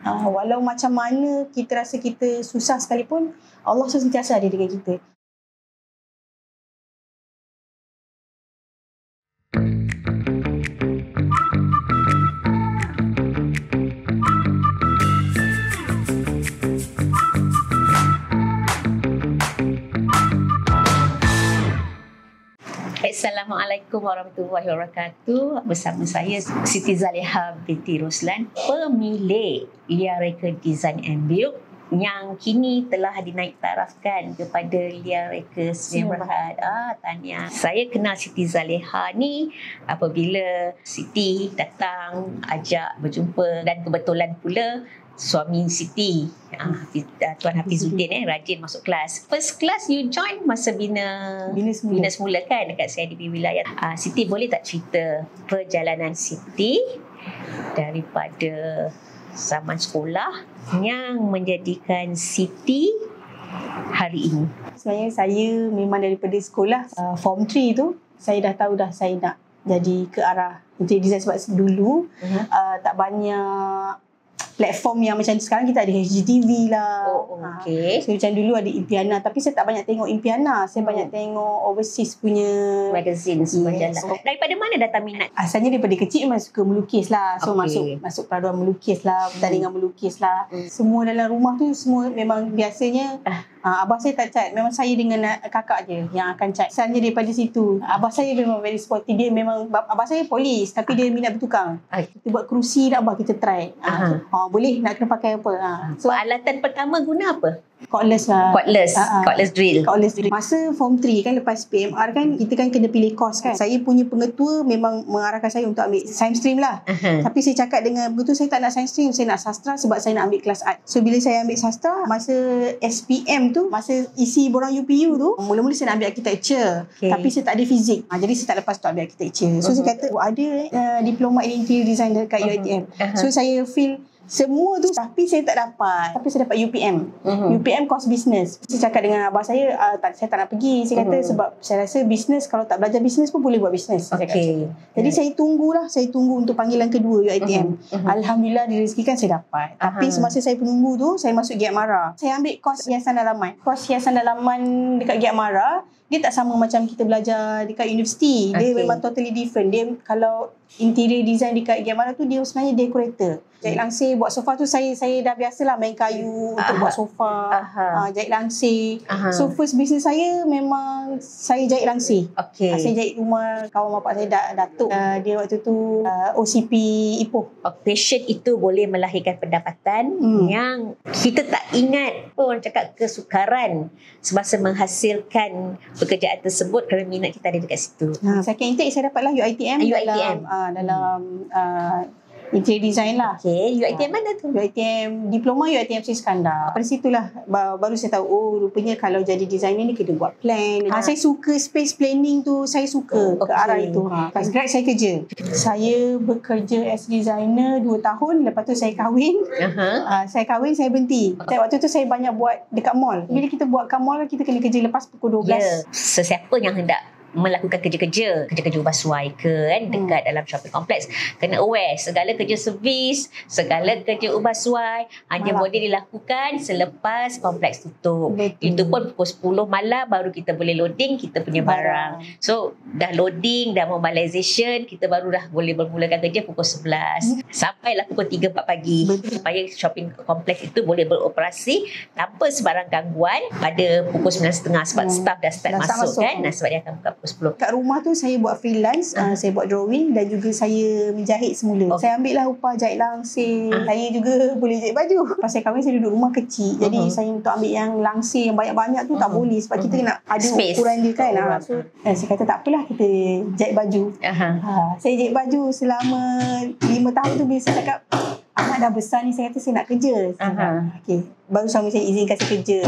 Walau macam mana kita rasa kita susah sekalipun, Allah sentiasa ada dengan kita. Assalamualaikum warahmatullahi wabarakatuh. Bersama saya Siti Zaliha binti Roslan, pemilik Lia Reka Design and Build yang kini telah dinaik tarafkan kepada Lia Reka Sdn Bhd. Tahniah. Saya kenal Siti Zaliha ni apabila Siti datang ajak berjumpa, dan kebetulan pula suami Siti, Tuan Hafizuddin, rajin masuk kelas. First class you join masa bina semula kan dekat CIDP wilayah. Siti, boleh tak cerita perjalanan Siti daripada zaman sekolah yang menjadikan Siti hari ini? Sebenarnya saya memang daripada sekolah form 3 tu saya dah tahu dah saya nak jadi ke arah interior design, sebab dulu tak banyak platform yang macam sekarang kita ada HGTV lah. So macam dulu ada Impiana, tapi saya tak banyak tengok Impiana. Saya banyak tengok overseas punya magazine majalah. Daripada mana datang minat? Asalnya daripada kecil memang suka melukis lah. So masuk peraduan melukis lah, pertandingan melukis lah. Semua dalam rumah tu semua memang biasanya abah saya tak cat. Memang saya dengan kakak je yang akan cat. Asalnya daripada situ. Abah saya memang very sporty. Dia memang, abah saya polis tapi dia minat bertukang. Kita buat kerusi dah, abah kita try. Boleh nak kena pakai apa. So alatan pertama guna apa? Cordless lah. Cordless drill. Masa form 3 kan, lepas PMR kan, kita kan kena pilih course kan. Saya punya pengetua memang mengarahkan saya untuk ambil science stream lah. Tapi saya cakap dengan pengetua, saya tak nak science stream, saya nak sastra sebab saya nak ambil kelas art. So bila saya ambil sastra, masa SPM tu, masa isi borang UPU tu, mula-mula saya nak ambil architecture. Tapi saya tak ada fizik. Jadi saya tak lepas tu ambil architecture. So saya kata, ada diploma in interior design dekat UiTM. So saya feel semua tu, tapi saya tak dapat. Tapi saya dapat UPM. UPM course business. Saya cakap dengan abah saya, saya tak nak pergi. Saya kata sebab saya rasa business, kalau tak belajar business pun boleh buat business. Jadi saya tunggu untuk panggilan kedua UiTM. Alhamdulillah direzekikan saya dapat. Tapi semasa saya penunggu tu, saya masuk Giat Mara. Saya ambil course hiasan dalaman. Course hiasan dalaman dekat Giat Mara, dia tak sama macam kita belajar dekat universiti. Dia memang totally different. Dia kalau interior design dekat Giat Mara tu, dia sebenarnya decorator. Jahit langsir, buat sofa tu saya dah biasalah main kayu untuk buat sofa. Jahit langsir. So first business saya memang saya jahit langsir. Saya jahit rumah kawan bapak saya, Datuk. Dia waktu tu OCP Ipoh. Passion itu boleh melahirkan pendapatan yang kita tak ingat pun, orang cakap kesukaran semasa menghasilkan pekerjaan tersebut kerana minat kita ada dekat situ. Second intake saya dapatlah UiTM. Dalam interior design lah. UiTM mana tu? UiTM, diploma UiTM Sri Skandar. Pada situlah baru saya tahu, rupanya kalau jadi designer ni kena buat plan. Saya suka space planning tu, saya suka ke arah itu. Lepas grad saya kerja. Saya bekerja as designer 2 tahun, lepas tu saya kahwin. Saya kahwin, saya berhenti. Waktu tu saya banyak buat dekat mall. Bila kita buat kat mall, kita kena kerja lepas pukul 12. Sesiapa yang hendak melakukan kerja-kerja ubah suai ke kan, dekat dalam shopping kompleks, kena aware segala kerja servis, segala kerja ubah suai hanya boleh dilakukan selepas kompleks tutup. Itu pun pukul 10 malam baru kita boleh loading kita punya barang. So dah loading, dah mobilization, kita baru dah boleh bermulakan kerja pukul 11 sampailah pukul 3-4 pagi supaya shopping kompleks itu boleh beroperasi tanpa sebarang gangguan pada pukul 9.30 sebab staff dah start masuk kan. Sebab dia akan buka pukul 10. Kat rumah tu saya buat freelance, saya buat drawing dan juga saya menjahit semula. Saya ambil lah upah jahit langsir. Saya juga boleh jahit baju. Pas saya kahwin, saya duduk rumah kecil. Jadi saya untuk ambil yang langsir yang banyak-banyak tu tak boleh sebab kita nak ada space, ukuran dia kan. So saya kata tak apalah, kita jahit baju. Saya jahit baju selama 5 tahun tu. Bila saya cakap anak dah besar ni, saya kata saya nak kerja. Baru suami saya izinkan saya kerja.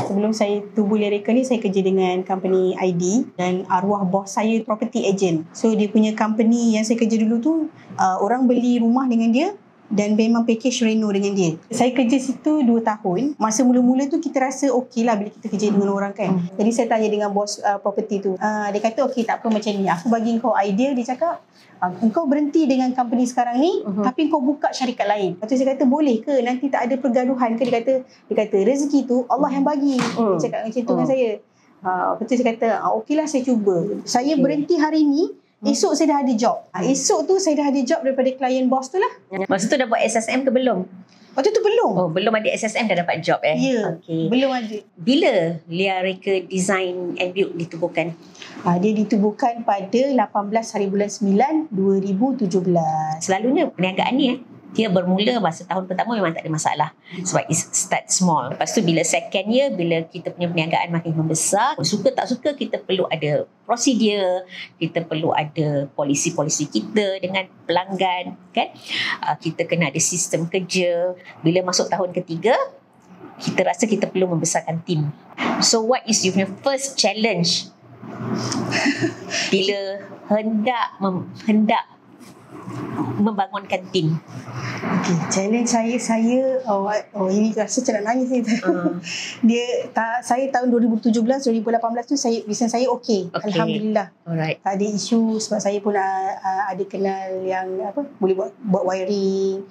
Sebelum saya tubuh Lia Reka ni, saya kerja dengan company ID dan arwah bos saya property agent. So dia punya company yang saya kerja dulu tu, orang beli rumah dengan dia, dan memang package reno dengan dia. Saya kerja situ 2 tahun. Masa mula-mula tu kita rasa okey lah bila kita kerja dengan orang kan. Jadi saya tanya dengan bos property tu. Dia kata okey, tak apa macam ni. Aku bagi kau idea. Dia cakap engkau berhenti dengan company sekarang ni, tapi kau buka syarikat lain. Lepas tu saya kata boleh ke? Nanti tak ada pergaduhan ke? Dia kata rezeki tu Allah yang bagi. Dia cakap macam tu dengan saya. Lepas tu saya kata okey lah, saya cuba. Saya berhenti hari ni, esok saya dah ada job. Esok tu saya dah ada job daripada klien bos tu lah. Masa tu dah buat SSM ke belum? Waktu tu belum. Oh, belum ada SSM dah dapat job Ya, Okay. belum ada. Bila Lia Reka Design and Build ditubuhkan? Dia ditubuhkan pada 18 hari bulan 9 2017. Selalunya perniagaan ni dia bermula masa tahun pertama memang tak ada masalah sebab it start small. Lepas tu bila second year, bila kita punya perniagaan makin membesar, suka tak suka kita perlu ada prosedur, kita perlu ada polisi-polisi kita dengan pelanggan kan. Kita kena ada sistem kerja. Bila masuk tahun ketiga, kita rasa kita perlu membesarkan tim. So what is your first challenge bila hendak membangunkan tim? Okay, challenge saya ini rasa macam nak nangis ni. Saya tahun 2017 2018 tu bisnes saya okey. Alhamdulillah. Alright. Tak ada isu sebab saya pun ada kenal yang boleh buat wiring,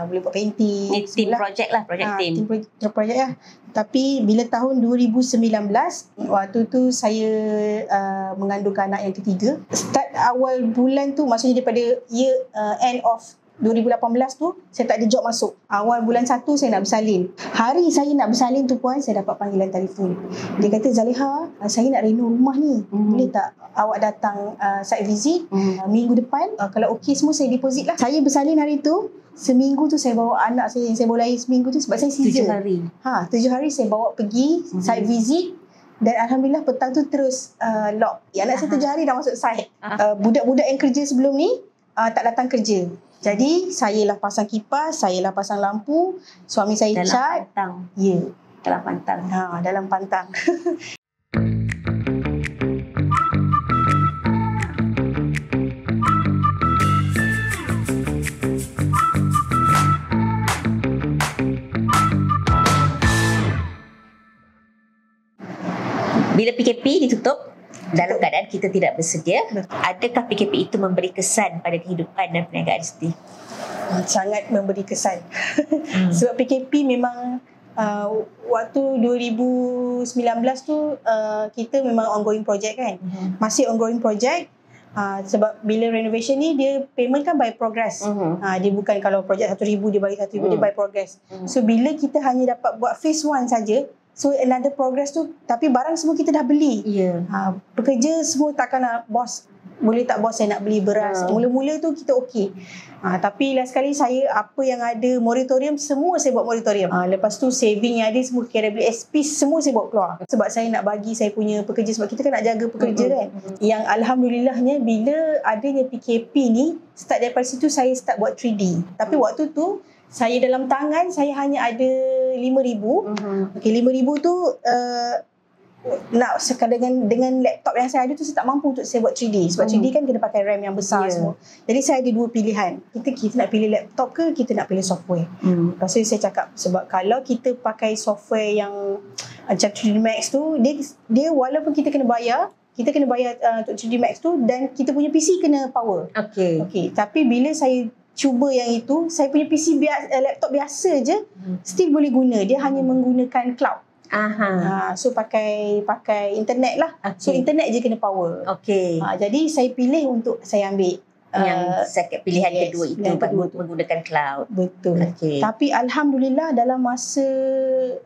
boleh buat painting. Ni team project lah, team project lah. Tapi bila tahun 2019, waktu tu saya mengandungkan anak yang ketiga. Start awal bulan tu, maksudnya daripada end of 2018 tu, saya tak ada job masuk. Awal bulan 1 saya nak bersalin. Hari saya nak bersalin tu puan, saya dapat panggilan telefon. Dia kata, Zaliha, saya nak reno rumah ni. Boleh tak awak datang site visit minggu depan? Kalau okey semua, saya deposit lah. Saya bersalin hari tu. Seminggu tu saya bawa anak saya yang saya bawa lahir seminggu tu sebab saya season. 7 hari. 7 hari saya bawa pergi site visit. Dan Alhamdulillah petang tu terus lock. Anak saya 7 hari dah masuk site. Budak-budak yang kerja sebelum ni tak datang kerja. Jadi saya lah pasang kipas, saya lah pasang lampu, suami saya dalam cat. Pantang. Ya. Dalam pantang. Dalam pantang. Bila PKP ditutup, dalam keadaan kita tidak bersedia, adakah PKP itu memberi kesan pada kehidupan dan perniagaan sendiri? Sangat memberi kesan. Sebab PKP memang waktu 2019 tu kita memang ongoing project kan. Masih ongoing project. Sebab bila renovation ni dia payment kan by progress. Dia bukan kalau projek 1,000 dia bagi 1,000, dia by progress. So bila kita hanya dapat buat phase 1 saja, so another progress tu, tapi barang semua kita dah beli. Pekerja semua takkan nak, bos boleh tak bos saya nak beli beras. Mula-mula tu kita okey. Tapi last kali saya apa yang ada moratorium semua saya buat moratorium. Lepas tu saving yang ada semua KWSP semua saya bawa keluar. Sebab saya nak bagi saya punya pekerja, sebab kita kan nak jaga pekerja kan. Yang alhamdulillahnya bila adanya PKP ni, start daripada situ saya start buat 3D. Tapi waktu tu saya dalam tangan saya hanya ada 5,000. Okey, 5,000 tu nak sekarang dengan laptop yang saya ada tu saya tak mampu untuk saya buat 3D. Sebab 3D kan kena pakai RAM yang besar semua. Jadi saya ada 2 pilihan. Kita nak pilih laptop ke kita nak pilih software. Lepas tu saya cakap sebab kalau kita pakai software yang macam 3D Max tu, dia walaupun kita kena bayar untuk 3D Max tu, dan kita punya PC kena power. Okey. Tapi bila saya cuba yang itu, saya punya PC laptop biasa je still boleh guna. Dia hanya menggunakan cloud. So pakai internet lah. So internet je kena power. Jadi saya pilih untuk saya ambil yang second pilihan kedua itu menggunakan cloud. Betul. Tapi alhamdulillah dalam masa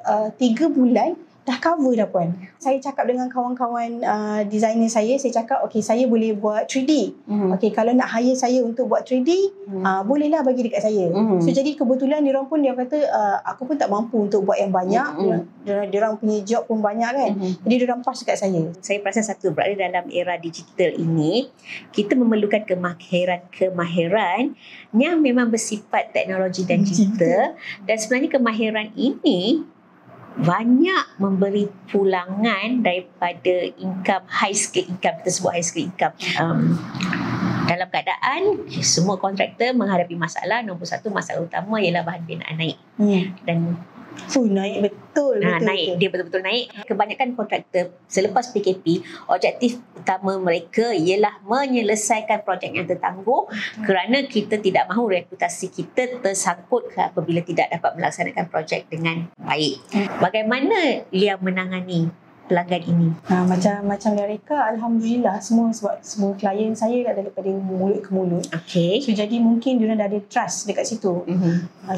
3 bulan dah cover dah puan. Saya cakap dengan kawan-kawan designer saya cakap okey saya boleh buat 3D. Okey, kalau nak hire saya untuk buat 3D, bolehlah bagi dekat saya. So jadi kebetulan diorang kata aku pun tak mampu untuk buat yang banyak. Diorang punya job pun banyak kan. Jadi diorang pass dekat saya. Saya perasan satu, berada dalam era digital ini, kita memerlukan kemahiran yang memang bersifat teknologi dan digital. Dan sebenarnya kemahiran ini banyak memberi pulangan daripada income, high skill income, kita sebut high skill income. Dalam keadaan semua kontraktor menghadapi masalah, nombor satu masalah utama ialah bahan binaan naik. Dan naik betul. naik. Dia betul-betul naik. Kebanyakan kontraktor selepas PKP, objektif utama mereka ialah menyelesaikan projek yang tertangguh kerana kita tidak mahu reputasi kita tersangkut apabila tidak dapat melaksanakan projek dengan baik. Bagaimana Lia menangani pelanggan ini? Macam Reka, alhamdulillah sebab semua klien saya dah daripada mulut ke mulut. So jadi mungkin diorang dah ada trust dekat situ.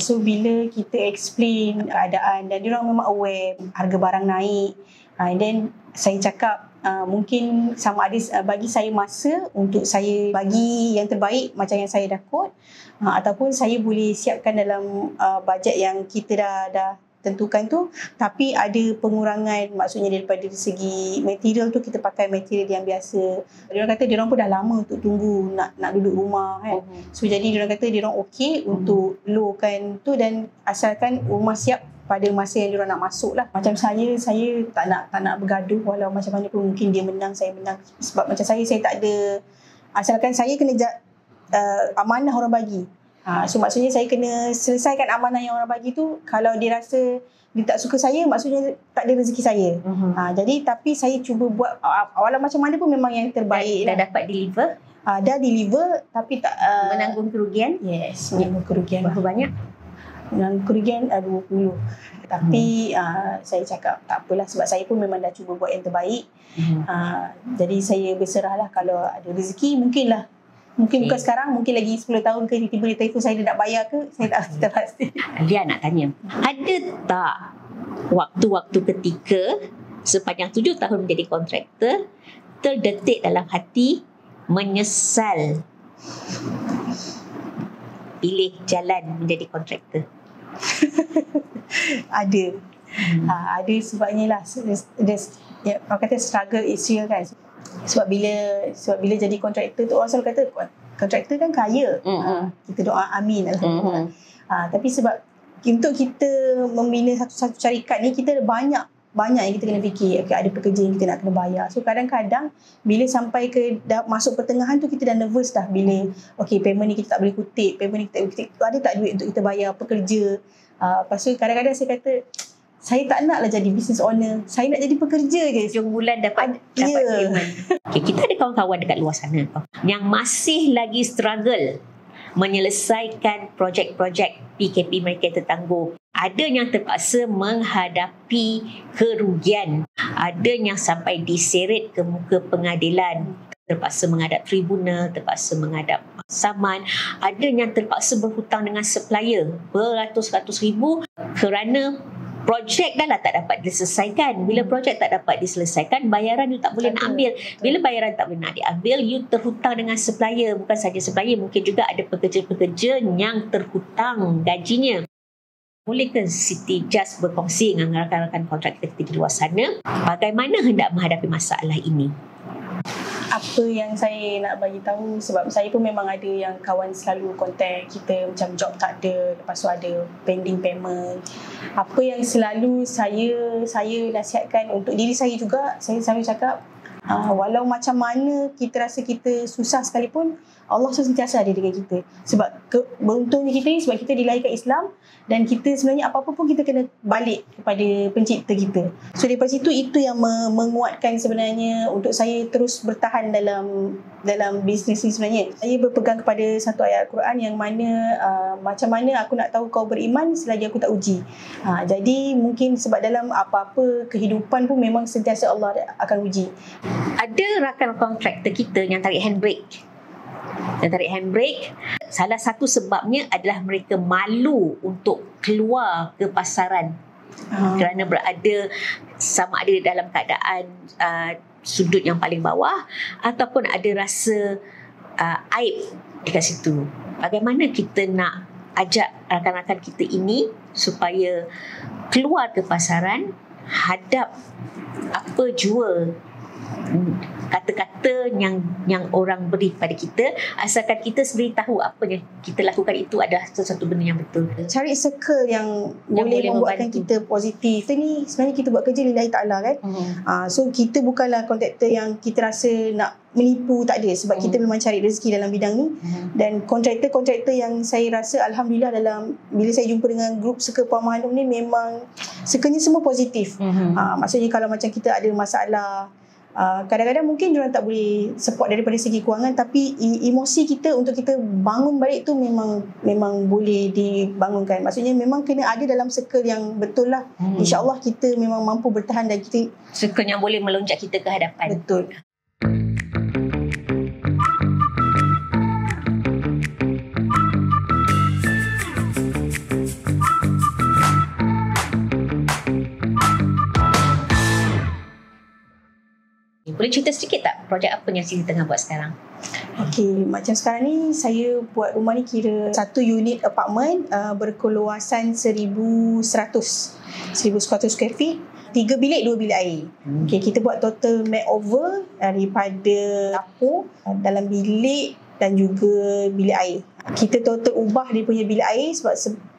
So bila kita explain keadaan dan diorang memang aware harga barang naik, and then saya cakap mungkin sama ada bagi saya masa untuk saya bagi yang terbaik macam yang saya dah quote, ataupun saya boleh siapkan dalam bajet yang kita dah tentukan tu, tapi ada pengurangan, maksudnya daripada segi material tu kita pakai material yang biasa. Diorang kata diorang pun dah lama untuk tunggu nak duduk rumah kan. So jadi diorang kata diorang okey untuk lowkan tu, dan asalkan rumah siap pada masa yang diorang nak masuk lah. Macam saya tak nak bergaduh walau macam mana pun, mungkin dia menang, saya menang. Sebab macam saya tak ada, asalkan saya kena amanah orang bagi. So maksudnya saya kena selesaikan amanah yang orang bagi tu. Kalau dia rasa dia tak suka saya, maksudnya tak ada rezeki saya. Jadi tapi saya cuba buat walau macam mana pun memang yang terbaik. Dah dapat deliver? Dah deliver, tapi tak menanggung kerugian? Yes, menanggung kerugian. Berapa banyak? Menanggung kerugian 20. Tapi saya cakap tak apalah, sebab saya pun memang dah cuba buat yang terbaik. Jadi saya berserahlah, kalau ada rezeki mungkin bukan sekarang, mungkin lagi 10 tahun ke tiba-tiba dia telefon saya, dia nak bayar ke, saya tak pasti. Lia nak tanya, ada tak waktu-waktu ketika sepanjang 7 tahun menjadi kontraktor terdetik dalam hati menyesal pilih jalan menjadi kontraktor? Ada. Ada, sebabnya lah orang kata struggle is real kan. Sebab bila jadi kontraktor tu, orang selalu kata kontraktor kan kaya. Kita doa amin, alhamdulillah. Tapi sebab untuk kita membina satu syarikat ni, kita ada banyak yang kita kena fikir. Ada pekerja yang kita nak kena bayar. So kadang-kadang bila sampai ke masuk pertengahan tu, kita dah nervous dah. Bila payment ni kita tak boleh kutip, payment ni kita tak boleh kutip, ada tak duit untuk kita bayar pekerja. Lepas tu kadang-kadang saya kata, saya tak naklah jadi business owner. Saya nak jadi pekerja je. Hujung bulan dapat payment. Kita ada kawan-kawan dekat luar sana yang masih lagi struggle menyelesaikan projek-projek PKP mereka tertangguh. Ada yang terpaksa menghadapi kerugian. Ada yang sampai diseret ke muka pengadilan, terpaksa menghadap tribunal, terpaksa menghadap saman. Ada yang terpaksa berhutang dengan supplier beratus-ratus ribu kerana projek dah lah tak dapat diselesaikan. Bila projek tak dapat diselesaikan, bayaran you tak boleh nak ambil. Bila bayaran tak boleh nak diambil, you terhutang dengan supplier. Bukan saja supplier, mungkin juga ada pekerja-pekerja yang terhutang gajinya. Bolehkah Siti Just berkongsi dengan rakan-rakan kontraktor kita di luar sana bagaimana hendak menghadapi masalah ini? Apa yang saya nak bagi tahu, sebab saya pun memang ada yang kawan selalu kontak kita macam job tak ada, lepas tu ada pending payment. Apa yang selalu saya nasihatkan untuk diri saya juga, saya selalu cakap walau macam mana kita rasa kita susah sekalipun, Allah sentiasa ada dengan kita. Sebab beruntungnya kita ni, sebab kita dilahirkan Islam, dan kita sebenarnya apa-apa pun kita kena balik kepada pencipta kita. So daripada situ, itu yang menguatkan sebenarnya untuk saya terus bertahan dalam bisnes ni sebenarnya. Saya berpegang kepada satu ayat Al-Quran yang mana macam mana aku nak tahu kau beriman selagi aku tak uji. Jadi mungkin sebab dalam apa-apa kehidupan pun memang sentiasa Allah akan uji. Ada rakan kontraktor kita yang tarik handbrake. Salah satu sebabnya adalah mereka malu untuk keluar ke pasaran kerana berada sama ada dalam keadaan sudut yang paling bawah ataupun ada rasa aib dekat situ. Bagaimana kita nak ajak rakan-rakan kita ini supaya keluar ke pasaran, hadap apa jua kata-kata yang orang beri pada kita, asalkan kita sendiri tahu apa yang kita lakukan itu adalah sesuatu benda yang betul. Cari circle yang boleh membuatkan kita positif. Kita ni sebenarnya kita buat kerja lillahi ta'ala kan. So kita bukanlah kontraktor yang kita rasa nak menipu, tak ada, sebab kita memang cari rezeki dalam bidang ni. Dan kontraktor-kontraktor yang saya rasa alhamdulillah dalam bila saya jumpa dengan grup Circle Puan Mahanum ni, memang circle-nya semua positif. Maksudnya kalau macam kita ada masalah, kadang-kadang mungkin diorang tak boleh support daripada segi kewangan, tapi emosi kita untuk kita bangun balik tu memang boleh dibangunkan. Maksudnya memang kena ada dalam circle yang betul lah. InsyaAllah kita memang mampu bertahan dan kita circle yang boleh melonjak kita ke hadapan. betul. Boleh cerita sedikit tak projek apa yang Siti tengah buat sekarang? Okey, macam sekarang ni saya buat rumah ni kira satu unit apartment berkeluasan 1,100 square feet, 3 bilik 2 bilik air. Okey, kita buat total makeover daripada dapur, dalam bilik dan juga bilik air. Kita total ubah dia punya bilik air sebab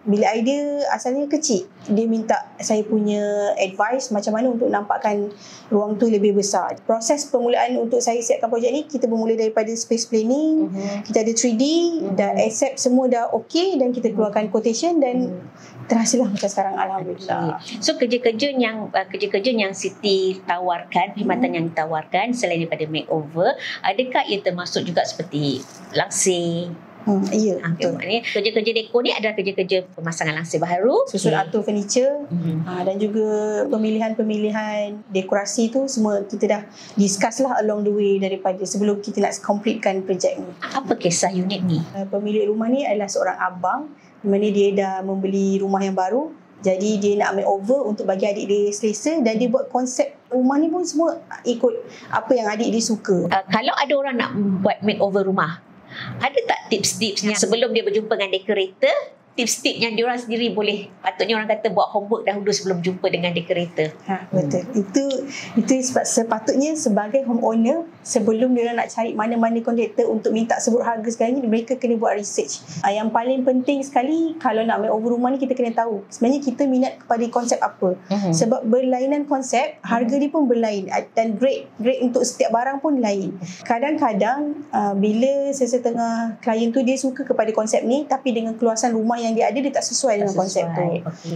bilik air dia asalnya kecil. Dia minta saya punya advice macam mana untuk nampakkan ruang tu lebih besar. Proses permulaan untuk saya siapkan projek ni, kita bermula daripada space planning, kita ada 3D, dah accept semua dah okey, dan kita keluarkan quotation dan terhasillah macam sekarang, alhamdulillah. So kerja-kerja yang Siti tawarkan, perkhidmatan yang ditawarkan selain daripada makeover, adakah ia termasuk juga seperti langsir? Ya, betul. Maknanya kerja-kerja dekor ni adalah kerja-kerja pemasangan langsir baharu, susun atur furniture, dan juga pemilihan dekorasi tu semua kita dah discuss lah along the way daripada sebelum kita nak completekan projek ni. Apa kisah unit ni? Pemilik rumah ni adalah seorang abang, di mana dia dah membeli rumah yang baru. Jadi dia nak makeover untuk bagi adik dia selesa, dan dia buat konsep rumah ni pun semua ikut apa yang adik dia suka. Kalau ada orang nak buat makeover rumah, ada tak tips-tipsnya sebelum dia berjumpa dengan dekorator? Tips-tips yang diorang sendiri boleh, patutnya orang kata buat homework dahulu sebelum jumpa dengan dekorator. Betul. Itu sebab sepatutnya sebagai homeowner, sebelum diorang nak cari mana-mana kontraktor untuk minta sebut harga sekarang ni, mereka kena buat research. Yang paling penting sekali kalau nak makeover rumah ni, kita kena tahu sebenarnya kita minat kepada konsep apa. Sebab berlainan konsep, harga dia pun berlain, dan grade untuk setiap barang pun lain. Kadang-kadang bila sesetengah klien tu dia suka kepada konsep ni, tapi dengan keluasan rumah yang dia ada, dia tak sesuai dengan konsep tu.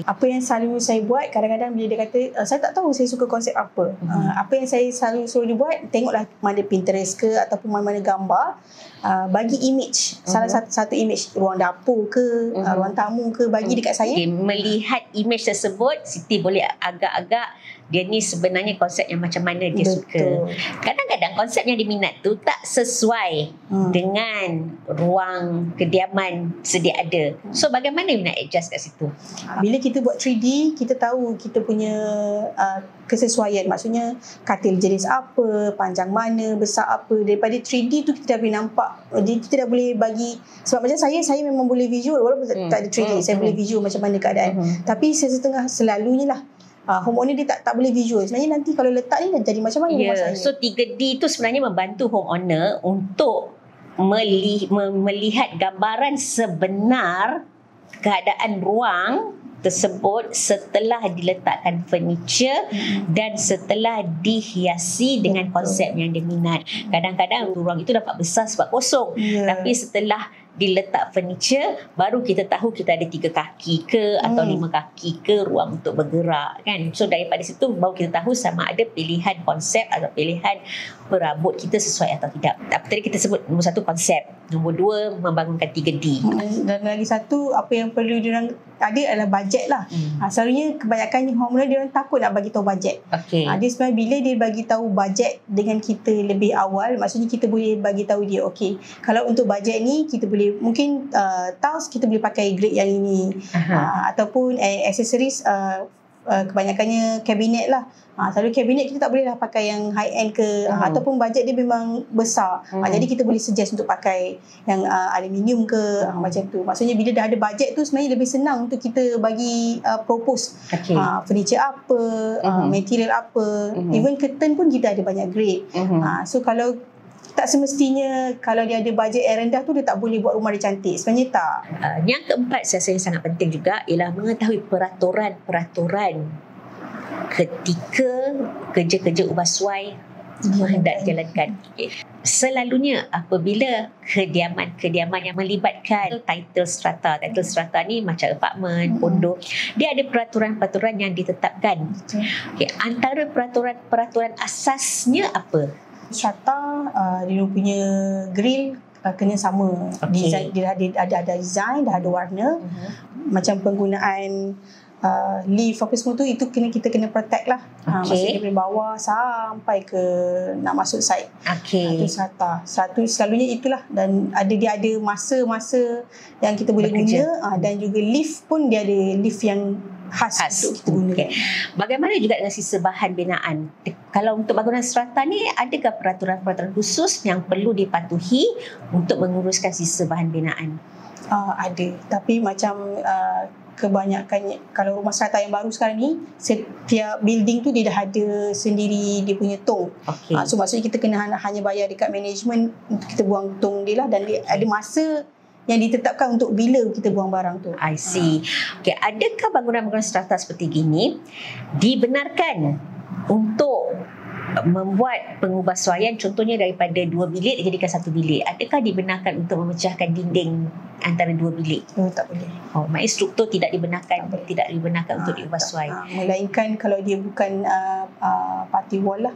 Apa yang selalu saya buat, kadang-kadang bila dia kata saya tak tahu saya suka konsep apa, apa yang saya selalu suruh dia buat, tengoklah mana Pinterest ke ataupun mana-mana gambar, bagi image, salah satu image ruang dapur ke, ruang tamu ke, bagi dekat saya. Melihat image tersebut, Siti boleh agak-agak dia ni sebenarnya konsep yang macam mana dia suka. Kadang-kadang konsep yang diminat tu tak sesuai dengan ruang kediaman sedia ada. So bagaimana you nak adjust kat situ? Bila kita buat 3D, kita tahu kita punya kesesuaian. Maksudnya katil jenis apa, panjang mana, besar apa. Daripada 3D tu kita dah boleh nampak, kita dah boleh bagi. Sebab macam saya memang boleh visual walaupun tak ada 3D. Saya boleh visual macam mana keadaan. Tapi setengah selalunya lah homeowner dia tak boleh visual. Sebenarnya nanti kalau letak ni jadi macam mana rumah saya. So 3D tu sebenarnya membantu homeowner untuk melihat gambaran sebenar keadaan ruang tersebut setelah diletakkan furniture dan setelah dihiasi dengan konsep yang dia minat. Kadang-kadang ruang itu dapat besar sebab kosong, tapi setelah diletak furniture, baru kita tahu kita ada 3 kaki ke atau 5 kaki ke ruang untuk bergerak, kan. So daripada situ baru kita tahu sama ada pilihan konsep atau pilihan perabot kita sesuai atau tidak. Tadi kita sebut nombor 1 konsep, nombor 2 membangunkan 3D. Dan lagi satu, apa yang perlu diorang ada adalah bajet lah. Selalunya kebanyakan homeowner diorang takut nak bagi tahu bajet. Dia sebenarnya bila dia bagi tahu bajet dengan kita lebih awal, maksudnya kita boleh bagi tahu dia, okey, kalau untuk bajet ni kita boleh mungkin tiles kita boleh pakai grade yang ini, ataupun accessories kebanyakannya kabinet lah. Selalu kabinet kita tak boleh lah pakai yang high end ke, ataupun bajet dia memang besar. Jadi kita boleh suggest untuk pakai yang aluminium ke, macam tu. Maksudnya bila dah ada bajet tu sebenarnya lebih senang untuk kita bagi propose furniture apa, material apa, even curtain pun kita ada banyak grade. So kalau tak semestinya kalau dia ada bajet yang rendah tu dia tak boleh buat rumah dia cantik. Sebenarnya tak. Yang keempat saya rasa yang sangat penting juga ialah mengetahui peraturan-peraturan ketika kerja-kerja ubah suai hendak dijalankan. Selalunya apabila kediaman yang melibatkan title strata ni macam apartmen, kondo, dia ada peraturan-peraturan yang ditetapkan. Okay, antara peraturan asasnya apa? Strata dia punya grill kena sama. Design, dia ada design, dah ada warna. Macam penggunaan lift apa semua tu, itu kita kena protect lah. Maksudnya dari bawah sampai ke nak masuk site. Itu strata. Selalunya itulah, dan dia ada masa-masa yang kita boleh guna, dan juga lift pun dia ada lift yang khas untuk kita guna. Bagaimana juga dengan sisa bahan binaan? Kalau untuk bangunan strata ni, adakah peraturan-peraturan khusus yang perlu dipatuhi untuk menguruskan sisa bahan binaan? Ada, tapi macam kebanyakan kalau rumah strata yang baru sekarang ni, setiap building tu dia dah ada sendiri dia punya tong. So maksudnya kita kena hanya bayar dekat management untuk kita buang tong dia lah, dan dia ada masa yang ditetapkan untuk bila kita buang barang tu. I see. Adakah bangunan-bangunan strata seperti gini dibenarkan untuk membuat pengubahsuaian, contohnya daripada 2 bilik dijadikan 1 bilik? Adakah dibenarkan untuk memecahkan dinding antara 2 bilik? Tak boleh. Maknanya struktur tidak dibenarkan untuk diubahsuai. Melainkan kalau dia bukan party wall lah.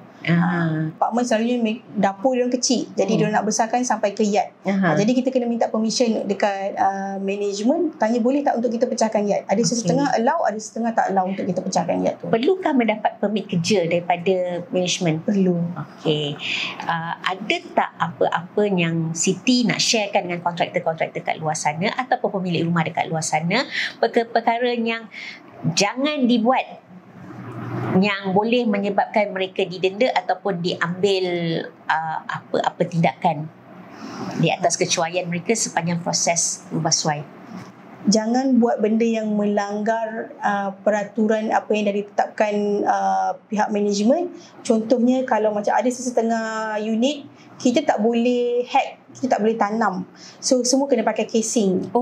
Apartmen selalunya dapur dia orang kecil, jadi dia nak besarkan sampai ke yard. Jadi kita kena minta permission dekat management, tanya boleh tak untuk kita pecahkan yard. Ada setengah allow, ada setengah tak allow untuk kita pecahkan yard tu. Perlukah mendapat permit kerja daripada management? Perlu. Ada tak apa-apa yang Siti nak sharekan dengan kontraktor-kontraktor kat luar sana ataupun pemilik rumah dekat luar sana, perkara-perkara yang jangan dibuat, yang boleh menyebabkan mereka didenda ataupun diambil apa-apa tindakan di atas kecuaian mereka sepanjang proses ubahsuai? Jangan buat benda yang melanggar peraturan apa yang dah ditetapkan pihak management. Contohnya kalau macam ada sesetengah unit, kita tak boleh hack, kita tak boleh tanam. So semua kena pakai casing.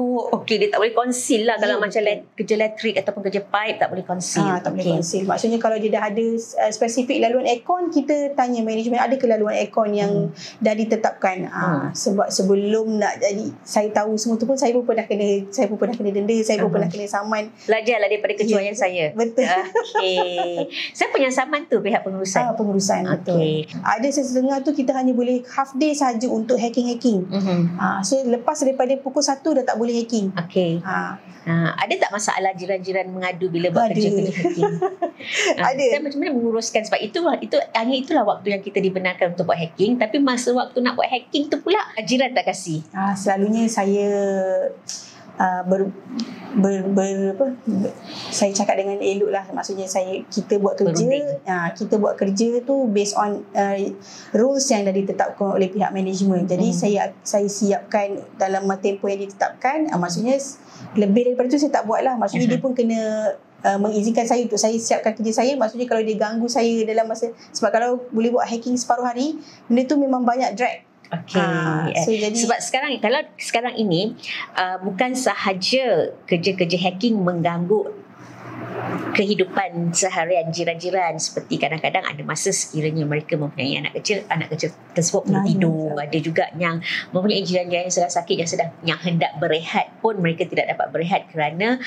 Dia tak boleh conceal lah. Kalau macam kerja elektrik ataupun kerja pipe, tak boleh conceal. Tak boleh conceal. Maksudnya kalau dia dah ada spesifik laluan aircon, kita tanya management ada ke laluan aircon yang dah ditetapkan. Sebab sebelum nak jadi, saya tahu semua tu pun, saya pun pernah kena denda, saya pun pernah kena saman. Belajarlah daripada kecuaian saya. Betul. Siapa yang saman tu? Pihak pengurusan. Pengurusan, betul. Ada setengah tu kita hanya boleh half day saja untuk hacking. So lepas daripada pukul 1 dah tak boleh hacking. Ada tak masalah jiran-jiran mengadu bila buat kerja-kerja hacking? Ada. Saya macam mana menguruskan, sebab itulah waktu yang kita dibenarkan untuk buat hacking, tapi masa waktu nak buat hacking tu pula jiran tak kasih. Selalunya saya saya cakap dengan elok lah. Maksudnya kita buat kerja tu based on rules yang dah ditetapkan oleh pihak management. Jadi saya siapkan dalam tempoh yang ditetapkan. Maksudnya lebih daripada tu saya tak buat lah. Maksudnya dia pun kena mengizinkan saya untuk saya siapkan kerja saya. Maksudnya kalau dia ganggu saya dalam masa, sebab kalau boleh buat hacking separuh hari, benda tu memang banyak drag. Sebab sekarang ini bukan sahaja kerja-kerja hacking mengganggu kehidupan seharian jiran-jiran, seperti kadang-kadang ada masa sekiranya mereka mempunyai anak kecil tersebut perlu tidur. Ada juga yang mempunyai jiran-jiran yang sedang sakit, yang hendak berehat pun mereka tidak dapat berehat kerana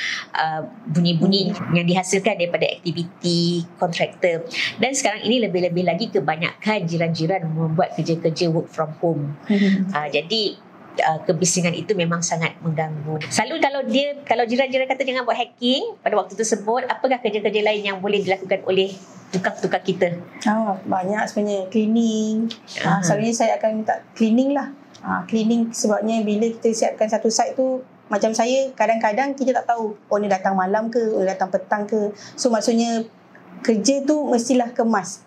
bunyi-bunyi yang dihasilkan daripada aktiviti kontraktor. Dan sekarang ini lebih-lebih lagi kebanyakan jiran-jiran membuat kerja-kerja work from home. Jadi kebisingan itu memang sangat mengganggu. Selalu kalau jiran-jiran kata jangan buat hacking pada waktu tersebut, apakah kerja-kerja lain yang boleh dilakukan oleh tukang-tukang kita? Banyak sebenarnya. Cleaning. Selalunya saya akan minta cleaning lah. Cleaning sebabnya bila kita siapkan satu site tu, macam saya kadang-kadang kita tak tahu owner datang malam ke, owner datang petang ke. So maksudnya kerja tu mestilah kemas.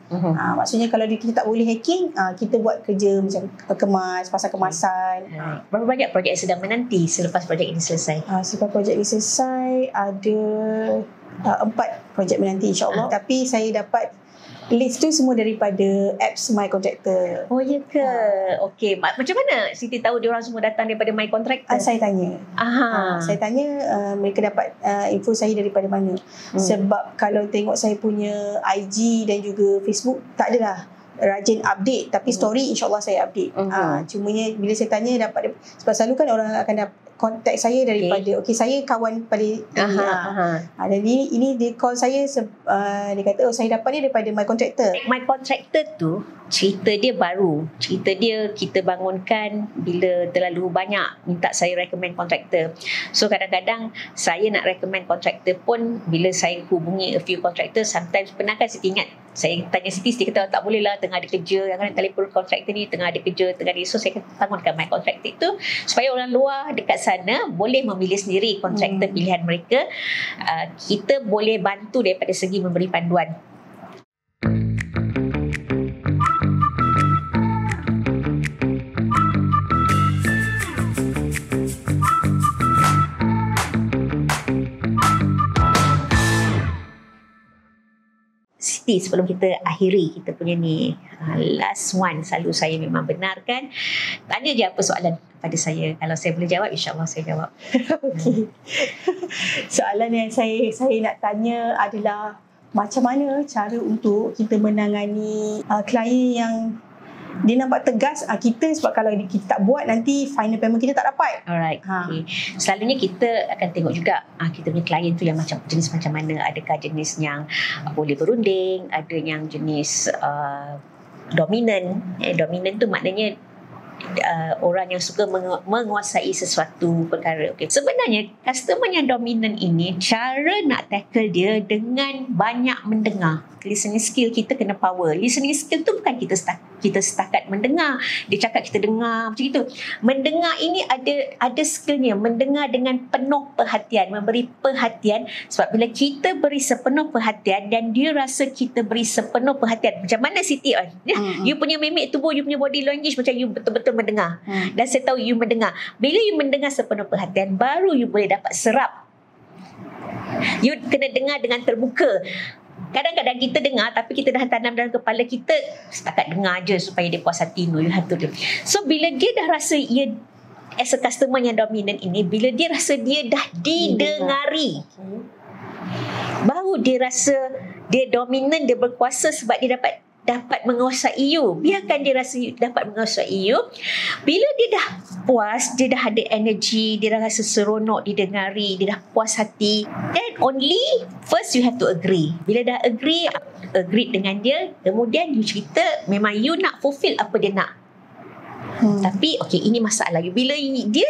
Maksudnya kalau kita tak boleh hacking, kita buat kerja macam kemas, pasal kemasan. Berapa banyak projek yang sedang menanti selepas projek ini selesai? Selepas projek ini selesai, ada 4 projek menanti insyaAllah. Tapi saya dapat list tu semua daripada apps My Contractor. Ya ke? Okey. Macam mana Siti tahu diorang semua datang daripada My Contractor? Saya tanya. Saya tanya mereka dapat info saya daripada mana. Sebab kalau tengok saya punya IG dan juga Facebook, tak adalah rajin update, tapi story insyaAllah saya update. Cumanya bila saya tanya dapat, sebab selalu kan orang akan contact saya daripada saya kawan pada dan ini dia call saya, dia kata saya dapat ni daripada My Contractor. My Contractor tu cerita dia baru. Cerita dia kita bangunkan bila terlalu banyak minta saya recommend contractor. So kadang-kadang saya nak recommend contractor pun bila saya hubungi a few contractor, sometimes pernah kan Siti ingat saya tanya Siti kata tak boleh lah, tengah ada kerja, yang kan telefon contractor ni tengah ada kerja, tengah ada. So saya bangunkan My Contractor itu supaya orang luar dekat sana boleh memilih sendiri kontraktor pilihan mereka. Kita boleh bantu daripada segi memberi panduan. Siti, sebelum kita akhiri kita punya ni last one, selalu saya memang benarkan, tanya je apa soalan kepada saya. Kalau saya boleh jawab, insyaAllah saya jawab. Okay. Soalan yang saya nak tanya adalah macam mana cara untuk kita menangani klien yang dia nampak tegas kita, sebab kalau kita tak buat nanti final payment kita tak dapat. Alright. Okay. Selalunya kita akan tengok juga kita punya klien tu yang jenis macam mana. Adakah jenis yang boleh berunding, ada yang jenis dominan. Dominan tu maknanya orang yang suka menguasai sesuatu perkara. Okay. Sebenarnya customer yang dominan ini, cara nak tackle dia dengan banyak mendengar. Listening skill kita kena power. Listening skill tu bukan kita setakat mendengar. Dia cakap kita dengar macam itu. Mendengar ini ada skillnya. Mendengar dengan penuh perhatian, memberi perhatian. Sebab bila kita beri sepenuh perhatian dan dia rasa kita beri sepenuh perhatian, macam mana Siti you punya mimik tubuh, you punya body language macam you betul-betul mendengar. Dan saya tahu you mendengar. Bila you mendengar sepenuh perhatian, baru you boleh dapat serap. You kena dengar dengan terbuka. Kadang-kadang kita dengar tapi kita dah tanam dalam kepala kita setakat dengar je supaya dia puas hati. No, you have to do. So bila dia dah rasa as a customer yang dominant ini, bila dia rasa dia dah didengari, baru dia rasa dia dominan, dia berkuasa sebab dia dapat menguasai you. Biarkan dia rasa dapat menguasai you. Bila dia dah puas, dia dah ada energy, dia dah rasa seronok didengari, dia dah puas hati, then only first you have to agree. Bila dah agree dengan dia, kemudian you cerita memang you nak fulfill apa dia nak. Tapi ini masalah you. Bila dia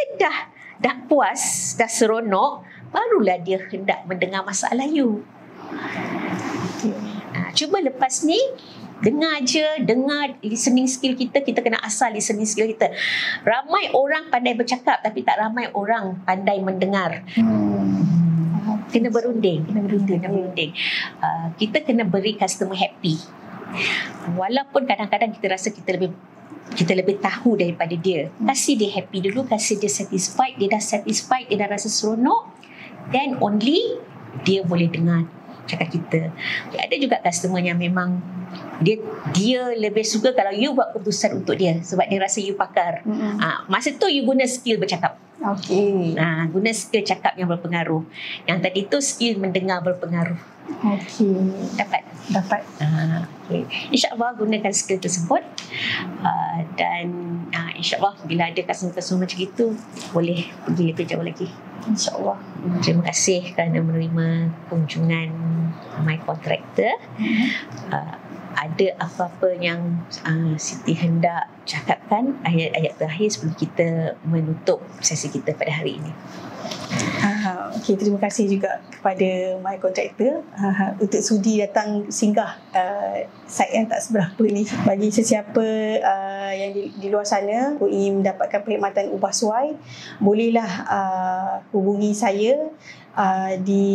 dah puas, dah seronok, barulah dia hendak mendengar masalah you. Cuba lepas ni dengar listening skill kita kena asah listening skill kita. Ramai orang pandai bercakap tapi tak ramai orang pandai mendengar. Kena berunding. Kita kena beri customer happy. Walaupun kadang-kadang kita rasa kita lebih tahu daripada dia. Kasih dia happy dulu, kasih dia satisfied. Dia dah satisfied, dia dah rasa seronok, then only dia boleh dengar cakap kita. Ada juga customer yang memang dia lebih suka kalau you buat keputusan untuk dia sebab dia rasa you pakar. Masa tu you guna skill bercakap. Guna skill cakap yang berpengaruh. Yang tadi tu skill mendengar berpengaruh. Dapat. Okay. InsyaAllah gunakan skill tersebut, dan insyaAllah bila ada customer-customer macam itu, boleh pergi lebih jauh lagi, insyaAllah. Terima kasih kerana menerima kunjungan My Contractor. Ada apa-apa yang Siti hendak cakapkan, ayat-ayat terakhir sebelum kita menutup sesi kita pada hari ini? Terima kasih juga kepada My Contractor untuk sudi datang singgah site yang tak seberapa ni. Bagi sesiapa yang di luar sana ingin mendapatkan perkhidmatan ubah suai, bolehlah hubungi saya di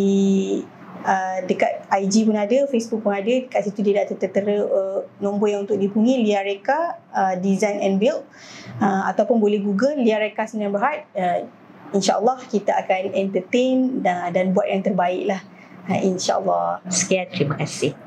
dekat IG pun ada, Facebook pun ada. Kat situ dia dah tertera nombor yang untuk dihubungi, Lia Reka Design and Build, ataupun boleh Google Lia Reka Sdn Bhd. InsyaAllah kita akan entertain dan buat yang terbaik lah. InsyaAllah. Sekian, terima kasih.